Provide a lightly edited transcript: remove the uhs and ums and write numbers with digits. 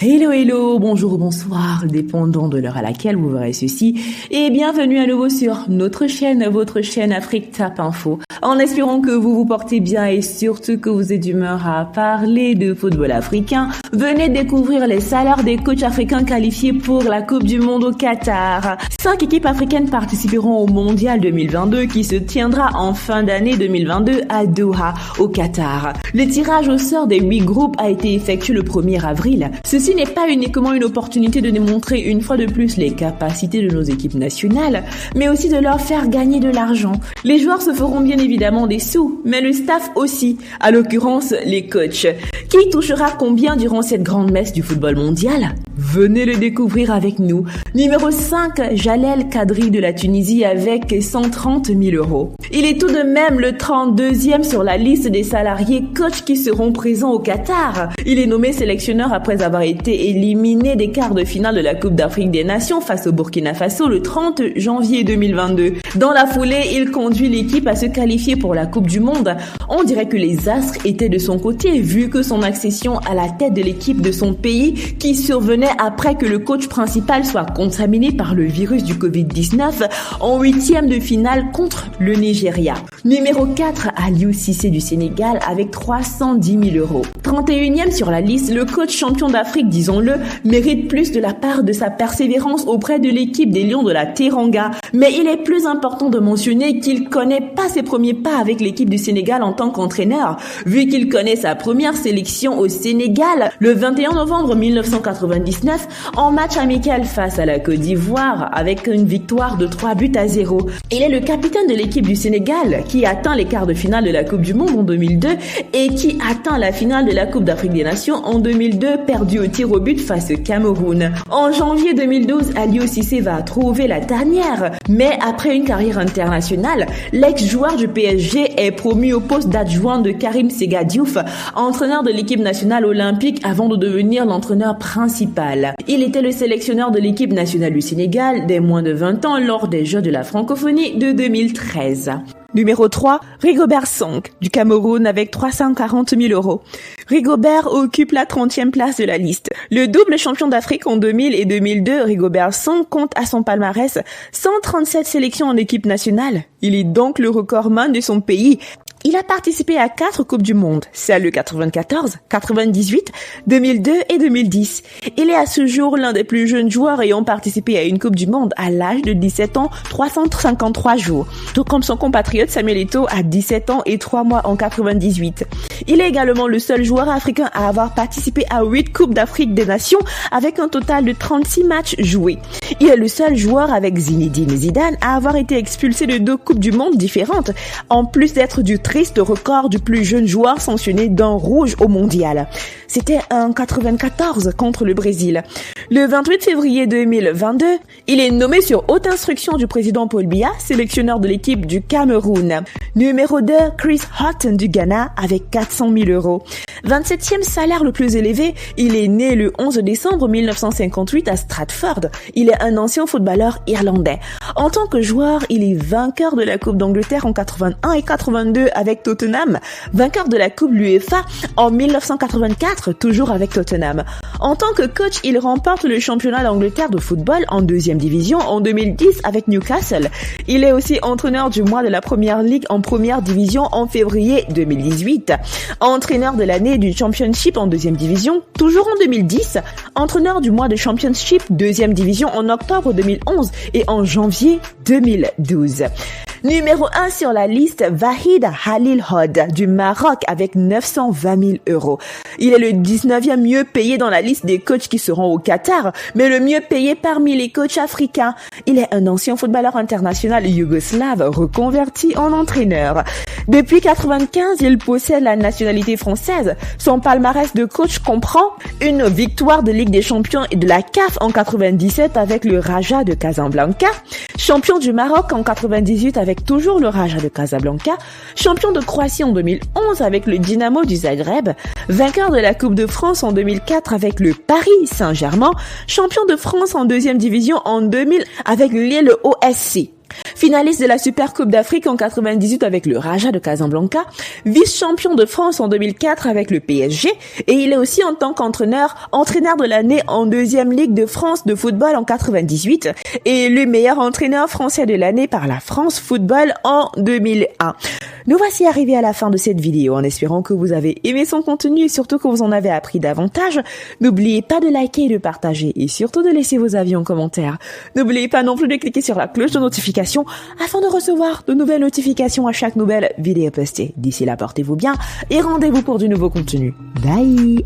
Hello, bonjour ou bonsoir, dépendant de l'heure à laquelle vous verrez ceci, et bienvenue à nouveau sur notre chaîne, votre chaîne Afrique Tap Info, en espérant que vous vous portez bien et surtout que vous êtes d'humeur à parler de football africain. Venez découvrir les salaires des coachs africains qualifiés pour la Coupe du Monde au Qatar. 5 équipes africaines participeront au Mondial 2022 qui se tiendra en fin d'année 2022 à Doha, au Qatar. Le tirage au sort des 8 groupes a été effectué le 1er avril. Ceci n'est pas uniquement une opportunité de démontrer une fois de plus les capacités de nos équipes nationales, mais aussi de leur faire gagner de l'argent. Les joueurs se feront bien évidemment des sous, mais le staff aussi, à l'occurrence les coachs. Qui touchera combien durant cette grande messe du football mondial ? Venez le découvrir avec nous. Numéro 5, Jalel Kadri de la Tunisie avec 130 000 €. Il est tout de même le 32e sur la liste des salariés coachs qui seront présents au Qatar. Il est nommé sélectionneur après avoir été éliminé des quarts de finale de la Coupe d'Afrique des Nations face au Burkina Faso le 30 janvier 2022. Dans la foulée, il conduit l'équipe à se qualifier pour la Coupe du Monde. On dirait que les astres étaient de son côté vu que son accession à la tête de l'équipe de son pays qui survenait après que le coach principal soit contaminé par le virus du Covid-19 en 8e de finale contre le Nigeria. Numéro 4, Aliou Cissé du Sénégal avec 310 000 €. 31e sur la liste, le coach champion d'Afrique, disons-le, mérite plus de la part de sa persévérance auprès de l'équipe des Lions de la Teranga. Mais il est plus important de mentionner qu'il connaît pas ses premiers pas avec l'équipe du Sénégal en tant qu'entraîneur, vu qu'il connaît sa première sélection au Sénégal le 21 novembre 1999 en match amical face à la Côte d'Ivoire avec une victoire de 3-0. Il est le capitaine de l'équipe du Sénégal qui atteint les quarts de finale de la Coupe du Monde en 2002 et qui atteint la finale de la Coupe d'Afrique des Nations en 2002 perdu au tir au but face au Cameroun. En janvier 2012, Aliou Cissé va trouver la tanière, mais après une carrière internationale, l'ex-joueur du PSG est promu au poste d'adjoint de Karim Séga Diouf, entraîneur de l'équipe nationale olympique avant de devenir l'entraîneur principal. Il était le sélectionneur de l'équipe nationale du Sénégal des moins de 20 ans lors des Jeux de la francophonie de 2013. Numéro 3, Rigobert Song du Cameroun avec 340 000 €. Rigobert occupe la 30e place de la liste. Le double champion d'Afrique en 2000 et 2002, Rigobert Song compte à son palmarès 137 sélections en équipe nationale. Il est donc le recordman de son pays. Il a participé à 4 Coupes du Monde, celles de 94, 98, 2002 et 2010. Il est à ce jour l'un des plus jeunes joueurs ayant participé à une Coupe du Monde à l'âge de 17 ans, 353 jours. Tout comme son compatriote Samuel Eto'o à 17 ans et 3 mois en 98. Il est également le seul joueur africain à avoir participé à 8 Coupes d'Afrique des Nations avec un total de 36 matchs joués. Il est le seul joueur avec Zinedine Zidane à avoir été expulsé de 2 Coupes du Monde différentes, en plus d'être du triste record du plus jeune joueur sanctionné d'un rouge au mondial. C'était en 94 contre le Brésil. Le 28 février 2022, il est nommé sur haute instruction du président Paul Biya, sélectionneur de l'équipe du Cameroun. Numéro 2, Chris Hughton du Ghana avec 400 000 €. 27e salaire le plus élevé, il est né le 11 décembre 1958 à Stratford. Il est un ancien footballeur irlandais. En tant que joueur, il est vainqueur de la Coupe d'Angleterre en 81 et 82 avec Tottenham, vainqueur de la Coupe l'UEFA en 1984, toujours avec Tottenham. En tant que coach, il remporte le championnat d'Angleterre de football en 2e division en 2010 avec Newcastle. Il est aussi entraîneur du mois de la Première Ligue en première division en février 2018. Entraîneur de l'année du Championship en 2e division, toujours en 2010. Entraîneur du mois de Championship 2e division en octobre 2011 et en janvier 2012. Numéro 1 sur la liste, Vahid Halil Hod du Maroc avec 920 000 €. Il est le 19e mieux payé dans la liste des coachs qui seront au Qatar, mais le mieux payé parmi les coachs africains. Il est un ancien footballeur international yougoslave reconverti en entraîneur. Depuis 95, il possède la nationalité française. Son palmarès de coach comprend une victoire de Ligue des Champions et de la CAF en 97 avec le Raja de Casablanca, champion du Maroc en 98 avec toujours le Raja de Casablanca, champion de Croatie en 2011 avec le Dynamo du Zagreb, vainqueur de la Coupe de France en 2004 avec le Paris Saint-Germain, champion de France en 2e division en 2000 avec Lille OSC. Finaliste de la Super Coupe d'Afrique en 98 avec le Raja de Casablanca, vice-champion de France en 2004 avec le PSG, et il est aussi en tant qu'entraîneur, entraîneur de l'année en deuxième Ligue de France de football en 98 et le meilleur entraîneur français de l'année par la France Football en 2001. Nous voici arrivés à la fin de cette vidéo en espérant que vous avez aimé son contenu et surtout que vous en avez appris davantage. N'oubliez pas de liker et de partager et surtout de laisser vos avis en commentaire. N'oubliez pas non plus de cliquer sur la cloche de notification afin de recevoir de nouvelles notifications à chaque nouvelle vidéo postée. D'ici là, portez-vous bien et rendez-vous pour du nouveau contenu. Bye!